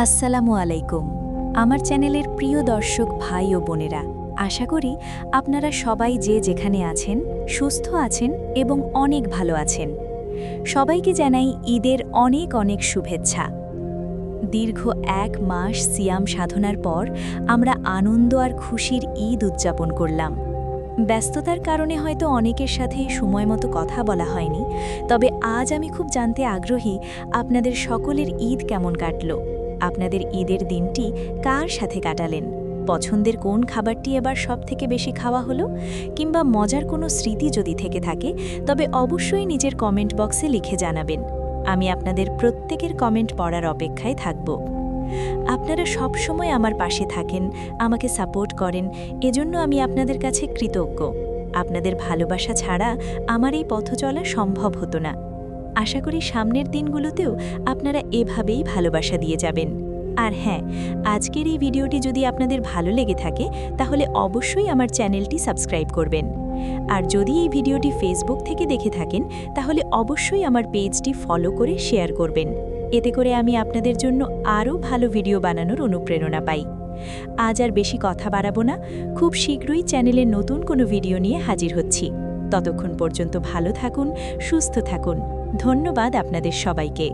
আসসালামু আলাইকুম। আমার চ্যানেলের প্রিয় দর্শক ভাই ও বোনেরা, আশা করি আপনারা সবাই যে যেখানে আছেন সুস্থ আছেন এবং অনেক ভালো আছেন। সবাইকে জানাই ঈদের অনেক অনেক শুভেচ্ছা। দীর্ঘ ১ মাস সিয়াম সাধনার পর আমরা আনন্দ আর খুশির ঈদ উদযাপন করলাম। ব্যস্ততার কারণে হয়তো অনেকের সাথে সময় মতো কথা বলা হয়নি, তবে আজ আমি খুব জানতে আগ্রহী আপনাদের সকলের ঈদ কেমন কাটল। আপনাদের ঈদের দিনটি কার সাথে কাটালেন? পছন্দের কোন খাবারটি এবার সবথেকে বেশি খাওয়া হলো? কিংবা মজার কোনো স্মৃতি যদি থেকে থাকে, তবে অবশ্যই নিজের কমেন্ট বক্সে লিখে জানাবেন। আমি আপনাদের প্রত্যেকের কমেন্ট পড়ার অপেক্ষায় থাকব। আপনারা সব সময় আমার পাশে থাকেন, আমাকে সাপোর্ট করেন, এজন্য আমি আপনাদের কাছে কৃতজ্ঞ। আপনাদের ভালোবাসা ছাড়া আমার এই পথ চলা সম্ভব হতো না। আশা করি সামনের দিনগুলোতেও আপনারা এভাবেই ভালোবাসা দিয়ে যাবেন। আর হ্যাঁ, আজকের এই ভিডিওটি যদি আপনাদের ভালো লেগে থাকে, তাহলে অবশ্যই আমার চ্যানেলটি সাবস্ক্রাইব করবেন। আর যদি এই ভিডিওটি ফেসবুক থেকে দেখে থাকেন, তাহলে অবশ্যই আমার পেজটি ফলো করে শেয়ার করবেন। এতে করে আমি আপনাদের জন্য আরও ভালো ভিডিও বানানোর অনুপ্রেরণা পাই। আজ আর বেশি কথা বাড়াবো না, খুব শীঘ্রই চ্যানেলে নতুন কোনো ভিডিও নিয়ে হাজির হচ্ছি। ততক্ষণ পর্যন্ত ভালো থাকুন, সুস্থ থাকুন। ধন্যবাদ আপনাদের সবাইকে।